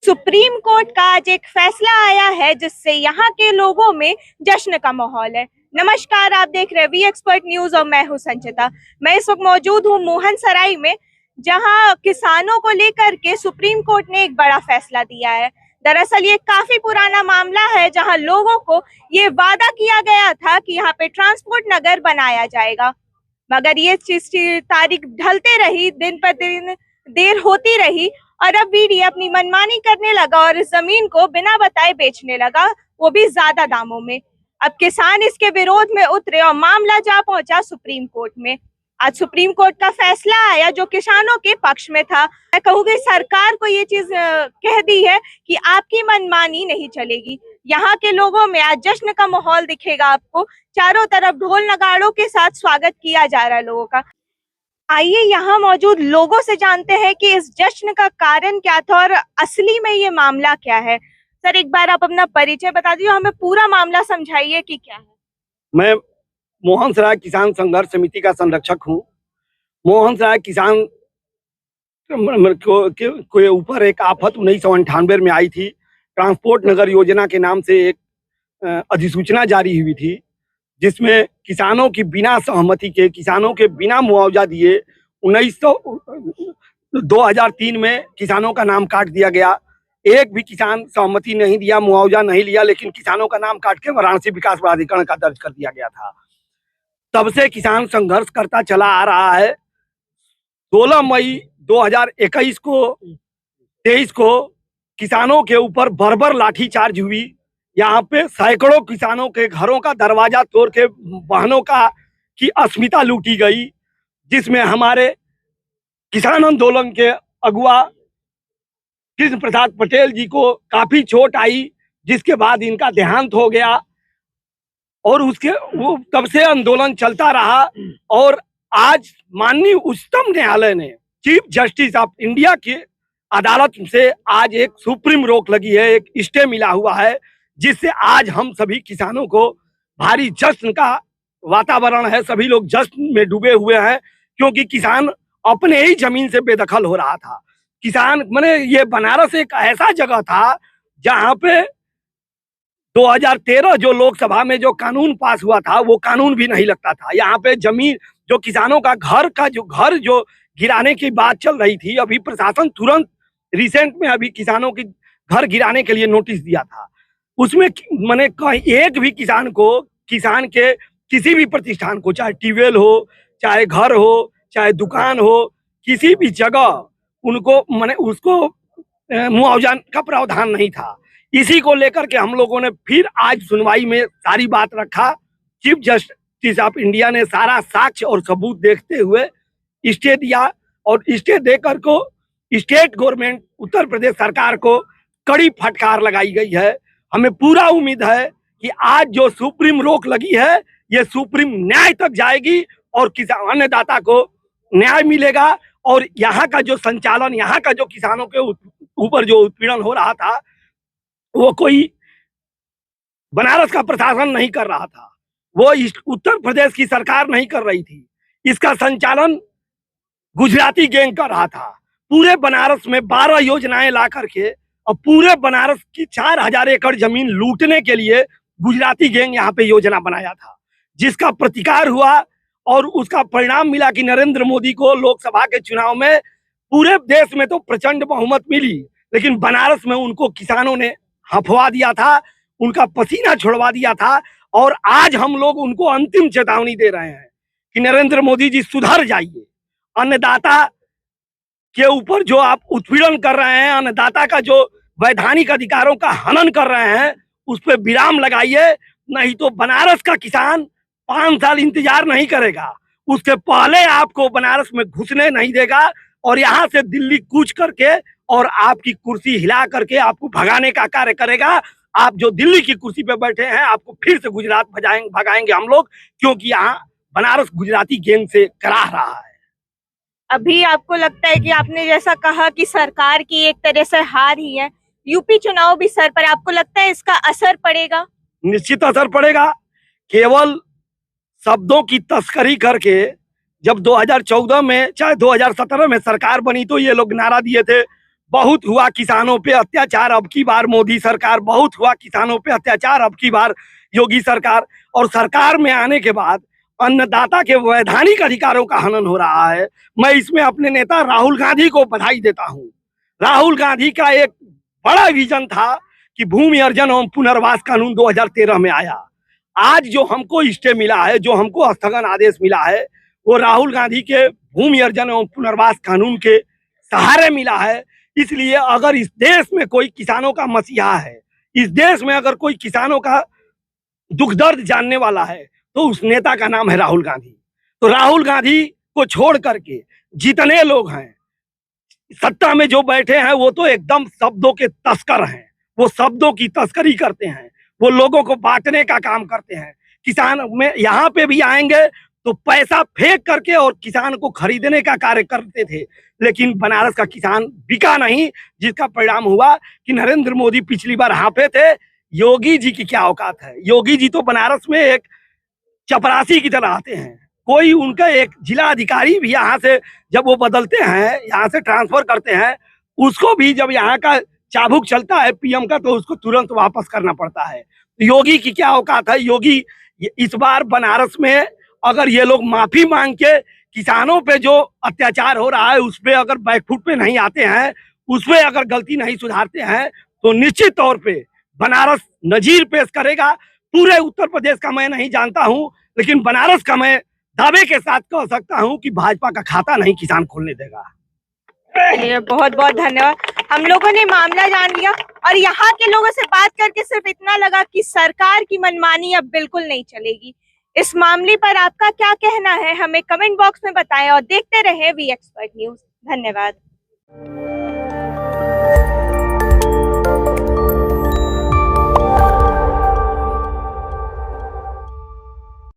Supreme court का आज एक फैसला आया है जिससे यहाँ के लोगों में जश्न का माहौल है। नमस्कार, आप देख रहे हैं वी एक्सपर्ट न्यूज और मैं हूँ संचिता। मैं इस वक्त मौजूद हूँ मोहन सराय में, जहाँ किसानों को लेकर के सुप्रीम कोर्ट ने एक बड़ा फैसला दिया है। दरअसल ये काफी पुराना मामला है, जहाँ लोगों को ये वादा किया गया था कि यहाँ पे ट्रांसपोर्ट नगर बनाया जाएगा, मगर ये चीज तारीख ढलते रही, दिन पर दिन देर होती रही और अब बीडी अपनी मनमानी करने लगा और इस जमीन को बिना बताए बेचने लगा, वो भी ज्यादा दामों में। अब किसान इसके विरोध में उतरे और मामला जा पहुंचा सुप्रीम कोर्ट में। आज सुप्रीम कोर्ट का फैसला आया जो किसानों के पक्ष में था। मैं कहूँगी सरकार को ये चीज कह दी है कि आपकी मनमानी नहीं चलेगी। यहाँ के लोगों में आज जश्न का माहौल दिखेगा आपको। चारों तरफ ढोल नगाड़ों के साथ स्वागत किया जा रहा है लोगों का। आइए यहाँ मौजूद लोगों से जानते हैं कि इस जश्न का कारण क्या था और असली में ये मामला क्या है। सर, एक बार आप अपना परिचय बता दीजिए, हमें पूरा मामला समझाइए कि क्या है। मैं मोहन सराय किसान संघर्ष समिति का संरक्षक हूँ। मोहन सराय किसान के ऊपर एक आफत 1998 में आई थी। ट्रांसपोर्ट नगर योजना के नाम से एक अधिसूचना जारी हुई थी, जिसमें किसानों की बिना सहमति के, किसानों के बिना मुआवजा दिए 2003 में किसानों का नाम काट दिया गया। एक भी किसान सहमति नहीं दिया, मुआवजा नहीं लिया, लेकिन किसानों का नाम काट के वाराणसी विकास प्राधिकरण का दर्ज कर दिया गया था। तब से किसान संघर्ष करता चला आ रहा है। 16 मई 2021 को 23 को किसानों के ऊपर बर्बर लाठीचार्ज हुई। यहाँ पे सैकड़ों किसानों के घरों का दरवाजा तोड़ के वाहनों की अस्मिता लूटी गई, जिसमें हमारे किसान आंदोलन के अगुआ कृष्ण प्रसाद पटेल जी को काफी चोट आई, जिसके बाद इनका देहांत हो गया और वो तब से आंदोलन चलता रहा। और आज माननीय उच्चतम न्यायालय ने, चीफ जस्टिस ऑफ इंडिया की अदालत से आज एक सुप्रीम रोक लगी है, एक स्टे मिला हुआ है, जिससे आज हम सभी किसानों को भारी जश्न का वातावरण है। सभी लोग जश्न में डूबे हुए हैं, क्योंकि किसान अपने ही जमीन से बेदखल हो रहा था। किसान माने ये बनारस एक ऐसा जगह था जहां पे 2013 जो लोकसभा में जो कानून पास हुआ था, वो कानून भी नहीं लगता था। यहाँ पे जमीन जो किसानों का घर जो गिराने की बात चल रही थी, अभी प्रशासन तुरंत रिसेंट में अभी किसानों की घर गिराने के लिए नोटिस दिया था। उसमें मैंने एक भी किसान के किसी भी प्रतिष्ठान को, चाहे ट्यूबवेल हो, चाहे घर हो, चाहे दुकान हो, किसी भी जगह उनको मैंने उसको मुआवजा का प्रावधान नहीं था। इसी को लेकर के हम लोगों ने फिर आज सुनवाई में सारी बात रखा। चीफ जस्टिस ऑफ इंडिया ने सारा साक्ष्य और सबूत देखते हुए स्टे दिया, और स्टे देकर को स्टेट गवर्नमेंट उत्तर प्रदेश सरकार को कड़ी फटकार लगाई गई है। हमें पूरा उम्मीद है कि आज जो सुप्रीम रोक लगी है, ये सुप्रीम न्याय तक जाएगी और किसान अन्नदाता को न्याय मिलेगा। और यहाँ का जो संचालन, यहाँ का जो किसानों के ऊपर जो उत्पीड़न हो रहा था, वो कोई बनारस का प्रशासन नहीं कर रहा था, वो उत्तर प्रदेश की सरकार नहीं कर रही थी। इसका संचालन गुजराती गैंग कर रहा था। पूरे बनारस में 12 योजनाएं ला करके और पूरे बनारस की 4000 एकड़ जमीन लूटने के लिए गुजराती गैंग यहाँ पे योजना बनाया था, जिसका प्रतिकार हुआ और उसका परिणाम मिला कि नरेंद्र मोदी को लोकसभा के चुनाव में पूरे देश में तो प्रचंड बहुमत मिली, लेकिन बनारस में उनको किसानों ने हफवा दिया था, उनका पसीना छुड़वा दिया था। और आज हम लोग उनको अंतिम चेतावनी दे रहे हैं कि नरेंद्र मोदी जी सुधर जाइए। अन्नदाता के ऊपर जो आप उत्पीड़न कर रहे हैं, अन्नदाता का जो वैधानिक अधिकारों का हनन कर रहे हैं, उस पर विराम लगाइए, नहीं तो बनारस का किसान 5 साल इंतजार नहीं करेगा। उसके पहले आपको बनारस में घुसने नहीं देगा और यहाँ से दिल्ली कूच करके और आपकी कुर्सी हिला करके आपको भगाने का कार्य करेगा। आप जो दिल्ली की कुर्सी पे बैठे हैं, आपको फिर से गुजरात भगाएंगे हम लोग, क्योंकि यहाँ बनारस गुजराती गैंग से कराह रहा है। अभी आपको लगता है कि आपने जैसा कहा कि सरकार की एक तरह से हार ही है, यूपी चुनाव भी सर पर, आपको लगता है इसका असर पड़ेगा? निश्चित असर पड़ेगा। केवल शब्दों की तस्करी करके जब 2014 में चाहे 2017 में सरकार बनी, तो ये लोग नारा दिए थे बहुत हुआ किसानों पे अत्याचार, अब की बार मोदी सरकार, बहुत हुआ किसानों पे अत्याचार, अब की बार योगी सरकार। और सरकार में आने के बाद अन्नदाता के वैधानिक अधिकारों का हनन हो रहा है। मैं इसमें अपने नेता राहुल गांधी को बधाई देता हूं। राहुल गांधी का एक बड़ा विजन था कि भूमि अर्जन एवं पुनर्वास कानून 2013 में आया। आज जो हमको स्टे मिला है, जो हमको स्थगन आदेश मिला है, वो राहुल गांधी के भूमि अर्जन एवं पुनर्वास कानून के सहारे मिला है। इसलिए अगर इस देश में कोई किसानों का मसीहा है, इस देश में अगर कोई किसानों का दुख दर्द जानने वाला है, तो उस नेता का नाम है राहुल गांधी। तो राहुल गांधी को छोड़ करके जितने लोग हैं सत्ता में जो बैठे हैं, वो तो एकदम शब्दों के तस्कर हैं। वो शब्दों की तस्करी करते हैं, वो लोगों को बांटने का काम करते हैं। किसान में यहाँ पे भी आएंगे तो पैसा फेंक करके और किसान को खरीदने का कार्य करते थे, लेकिन बनारस का किसान बिका नहीं, जिसका परिणाम हुआ कि नरेंद्र मोदी पिछली बार हाँफे थे। योगी जी की क्या औकात है? योगी जी तो बनारस में एक चपरासी की तरह आते हैं। कोई उनका एक जिला अधिकारी भी यहाँ से जब वो बदलते हैं, यहाँ से ट्रांसफर करते हैं, उसको भी जब यहाँ का चाबुक चलता है पीएम का, तो उसको तुरंत वापस करना पड़ता है। योगी की क्या औकात है? योगी इस बार बनारस में अगर ये लोग माफी मांग के किसानों पे जो अत्याचार हो रहा है उस पे अगर बैकफुट पे नहीं आते हैं, उस पे अगर गलती नहीं सुधारते हैं, तो निश्चित तौर पे बनारस नजीर पेश करेगा। पूरे उत्तर प्रदेश का मैं नहीं जानता हूं, लेकिन बनारस का मैं दावे के साथ कह सकता हूं कि भाजपा का खाता नहीं किसान खोलने देगा। चलिए, बहुत बहुत धन्यवाद। हम लोगों ने मामला जान लिया और यहाँ के लोगों से बात करके सिर्फ इतना लगा कि सरकार की मनमानी अब बिल्कुल नहीं चलेगी। इस मामले पर आपका क्या कहना है, हमें कमेंट बॉक्स में बताएं और देखते रहें वी एक्सपर्ट न्यूज। धन्यवाद।